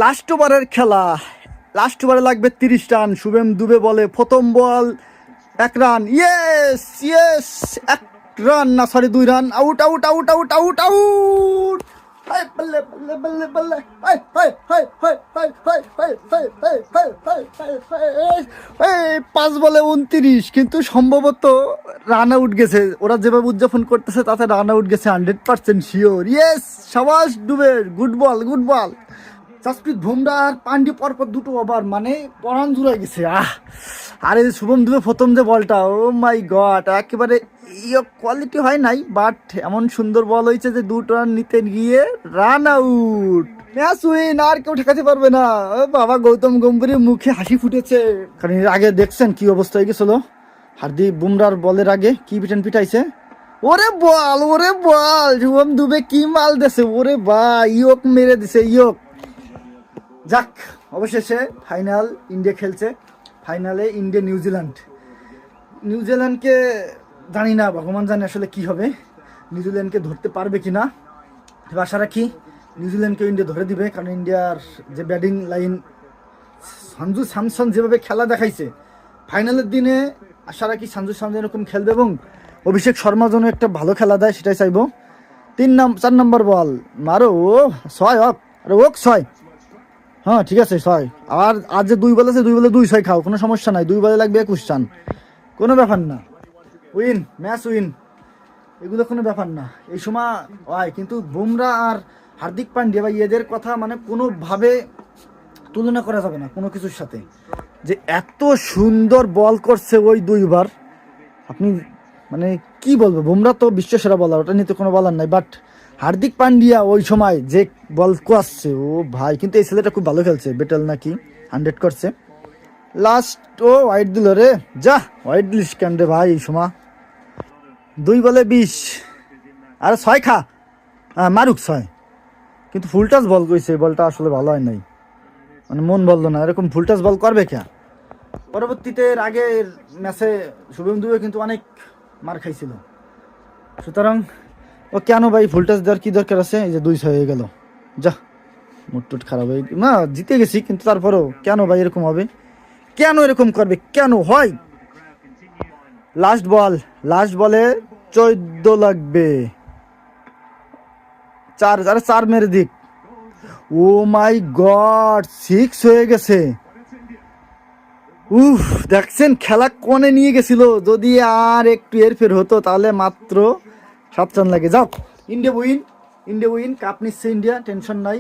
Last ওভারের খেলা, last ওভারে লাগবে 30 রান। শুভেম দুবে বলে প্রথম বল 1 রান, ইয়েস ইয়েস, 1 রান না sorry 2 run, out out out out out out. বল্লে বল্লে বল্লে বল্লে, 5 বলে 29, কিন্তু সম্ভবত রান আউট গেছে। ওরা যেভাবে উদযাপন করতেছে তাতে রান আউট গেছে 100% শিওর। ইয়েস, সাবাস Dube, good ball good ball. Jasprit Bumrah আর পান্ডে পরপর দুটো ওভার, মানে পরাণ জুড়াই গেছে। আরে শুভম দুবে প্রথম যে বলটা, ও মাই গড, একেবারে কোয়ালিটি হয় নাই, বাট এমন সুন্দর বল হয়েছে যে 2 রান নিতে গিয়ে রান আউট, ম্যাচ উইন, আর কেউ ঠেকাতে পারবে না। ও বাবা, গৌতম গম্ভীরের মুখে হাসি ফুটেছে, কারণ এর আগে দেখছেন কি অবস্থা হয়ে গেছিল। হার্দিক বুমরার বলের আগে কি পিটাইছে। ওরে বল ওরে বল, শুভম দুবে কি মাল দিছে, ওরে ভাই, ইয়ক মেরে দিছে ইয়ক। যাক, অবশেষে ফাইনাল ইন্ডিয়া খেলছে। ফাইনালে ইন্ডিয়া নিউজিল্যান্ডকে জানি না, ভগবান জানে আসলে কি হবে, নিউজিল্যান্ডকে ধরতে পারবে কি না। আশা রাখি নিউজিল্যান্ডকে ইন্ডিয়া ধরে দিবে, কারণ ইন্ডিয়ার যে ব্যাটিং লাইন, সঞ্জু স্যামসন যেভাবে খেলা দেখাইছে ফাইনালের দিনে, আশা রাখি সঞ্জু স্যামসন এরকম খেলবে এবং অভিষেক শর্মা যেন একটা ভালো খেলা দেয়, সেটাই চাইবো। 4 নম্বর বল মারো, ও 6 হোক, আরে ওক 6, হ্যাঁ ঠিক আছে 6। আর যে 2 বল আছে, 2 বলে 2 6 খাও, কোনো সমস্যা নাই। 2 বলে লাগবে 21 রান, কোনো ব্যাপার না। উইন, ম্যাচ উইন, এগুলো কোনো ব্যাপার না এই সময় হয়। কিন্তু বুমরা আর হার্দিক পান্ডিয়া বা এদের কথা মানে কোনোভাবে তুলনা করা যাবে না কোনো কিছুর সাথে। যে এত সুন্দর বল করছে ওই 2 বার, আপনি মানে কি বলবো, বুমরা তো বিশ্বসেরা বলার, ওটা নিয়ে তো কোনো বলার নাই। বাট হার্দিক পান্ডিয়া ওই সময় যে বল করছে, ও ভাই, কিন্তু এই ছেলেটা খুব ভালো খেলছে। বেটেল নাকি 100 করছে। লাস্ট ও হোয়াইট দিল রে, যা হোয়াইট দিলিস কেন রে ভাই এই সময়। 2 বলে 20, আরে 6 খা, হ্যাঁ মারুক 6, কিন্তু ফুল টাচ বল কইছে, বলটা আসলে ভালো হয় নাই, মানে মন বললো না, এরকম ফুল টাচ বল করবে কে। পরবর্তীতে এর আগের ম্যাচে শুভম দুবে কিন্তু অনেক মার খাইছিল, সুতরাং ও কেন ভাই ফুল টাচ দেওয়ার কি দরকার আছে। এই যে 2-6 হয়ে গেল, যা মুড খারাপ হয়ে না, জিতে গেছি কিন্তু তারপরেও কেন ভাই এরকম হবে, কেন এরকম করবে, কেন হয়। লাস্ট বলে 14 লাগবে, 4 মেরে দিক। ও মাই গড, 6 হয়ে গেছে। উফ, দেখছেন খেলা কোণে নিয়ে গেছিল, যদি আর একটু এরফের হতো তাহলে মাত্র 7 রান লাগে। যাও, ইন্ডিয়া উইন, কাপ নিচ্ছে ইন্ডিয়া, টেনশন নাই।